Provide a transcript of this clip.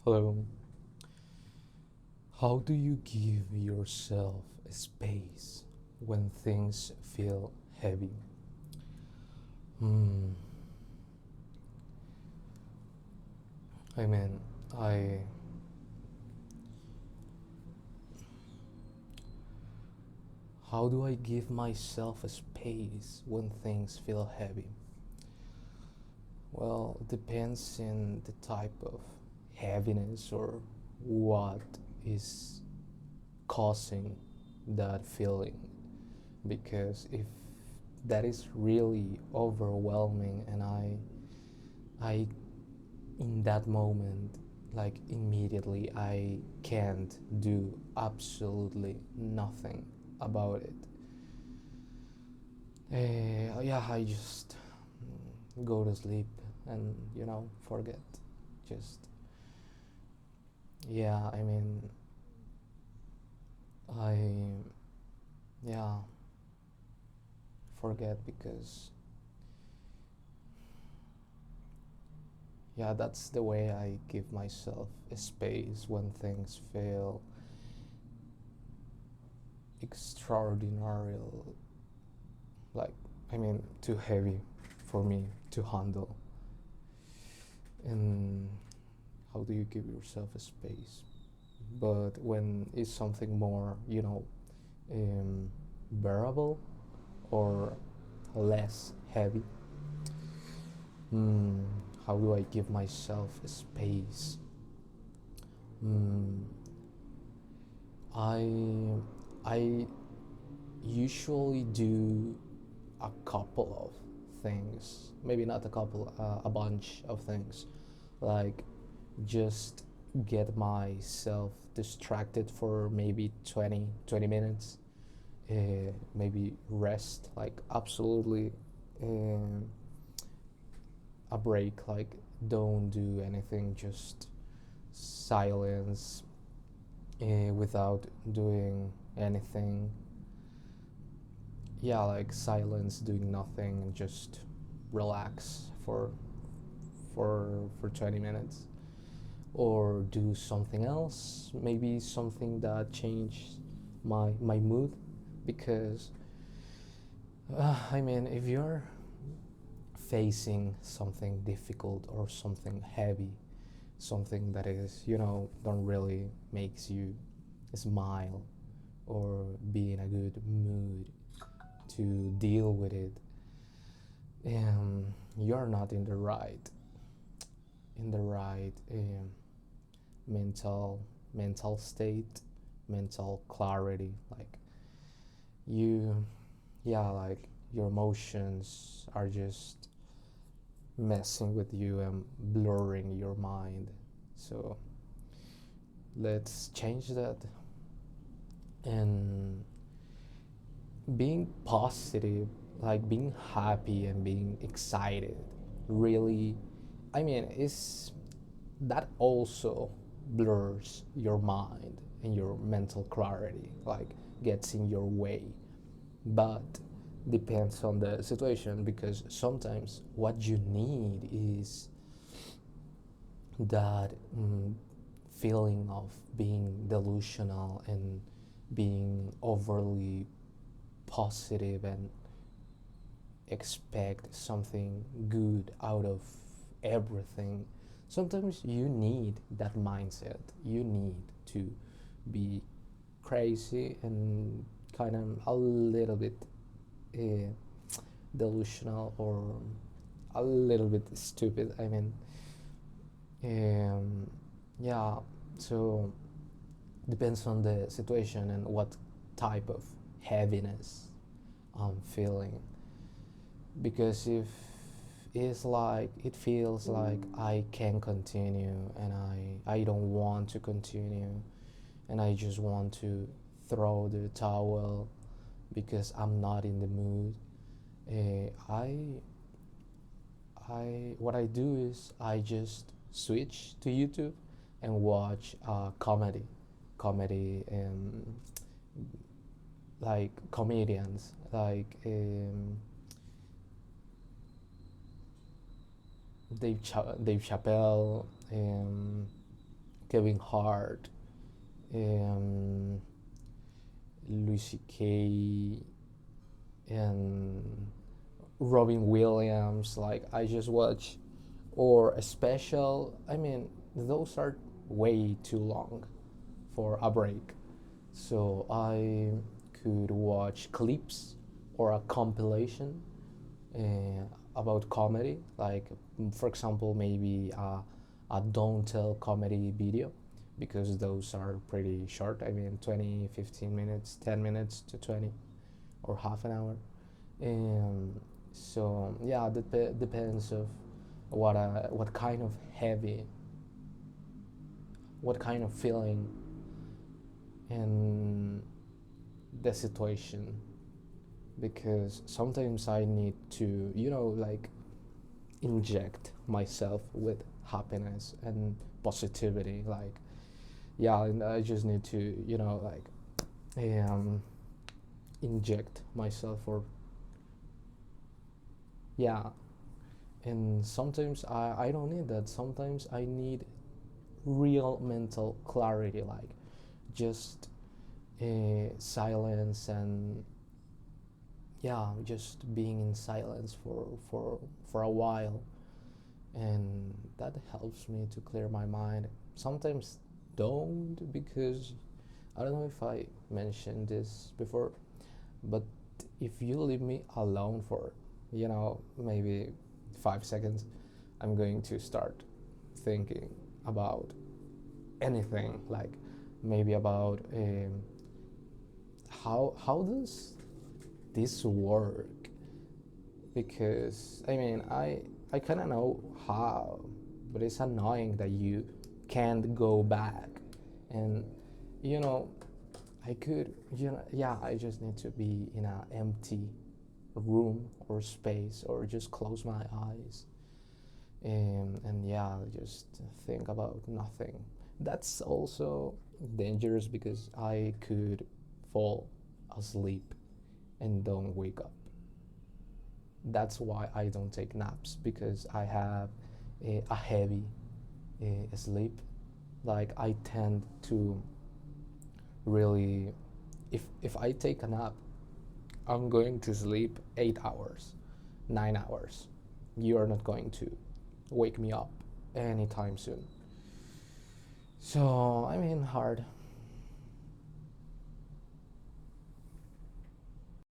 Hello. How do you give yourself a space when things feel heavy? Hmm. I mean, I. How do I give myself a space when things feel heavy? Well, it depends in the type of heaviness or what is causing that feeling. Because if that is really overwhelming and I in that moment, like immediately, I can't do absolutely nothing about it. Yeah, I just go to sleep and forget. Just yeah, I mean, I yeah forget because yeah, that's the way I give myself a space when things feel extraordinary, like I mean, too heavy for me to handle. And how do you give yourself a space? But when it's something more, um, bearable or less heavy, mm, how do I give myself a space? Mm, I I usually do a couple of things, maybe not a couple, a bunch of things, like just get myself distracted for maybe 20 minutes, maybe rest, like absolutely, um, a break, like don't do anything, just silence, without doing anything. Yeah, like silence, doing nothing, and just relax for 20 minutes, or do something else, maybe something that changes my mood. Because I mean, if you're facing something difficult or something heavy, something that is, don't really makes you smile or be in a good mood to deal with it, you're not in the right mental mental state, mental clarity. Like you, yeah, like your emotions are just messing with you and blurring your mind. So let's change that. And being positive, like being happy and being excited, really, I mean, is that also blurs your mind and your mental clarity, like gets in your way. But depends on the situation, because sometimes what you need is that feeling of being delusional and being overly positive and expect something good out of everything. Sometimes you need that mindset. You need to be crazy and kind of a little bit uh, delusional or a little bit stupid. I mean, yeah. So depends on the situation and what type of heaviness I'm feeling. Because if it's like it feels like I can continue and I don't want to continue and I just want to throw the towel because I'm not in the mood. I what I do is I just switch to YouTube and watch comedy, like comedians like Dave Chappelle, Kevin Hart, um, Louis C.K., and Robin Williams. Like I just watch, or a special. I mean, those are way too long for a break. So I could watch clips or a compilation about comedy, like for example, maybe a Don't Tell comedy video, because those are pretty short. I mean, 20, 15 minutes, 10 minutes to 20, or half an hour. So yeah, depends of what kind of heavy, what kind of feeling, and the situation. Because sometimes I need to, like inject myself with happiness and positivity. Like, yeah, and I just need to, like um, inject myself, or yeah. And sometimes I don't need that. Sometimes I need real mental clarity, like just silence, and yeah, just being in silence for a while, and that helps me to clear my mind. Sometimes don't, because I don't know if I mentioned this before, but if you leave me alone for, maybe 5 seconds, I'm going to start thinking about anything, like maybe about how does this work, because I mean I kind of know how, but it's annoying that you can't go back, and you know I could, yeah, I just need to be in an empty room or space, or just close my eyes, and yeah, just think about nothing. That's also dangerous, because I could fall asleep and don't wake up. That's why I don't take naps, because I have a heavy sleep. Like I tend to really, if I take a nap, I'm going to sleep 8 hours, 9 hours. You are not going to wake me up anytime soon. So I mean, hard.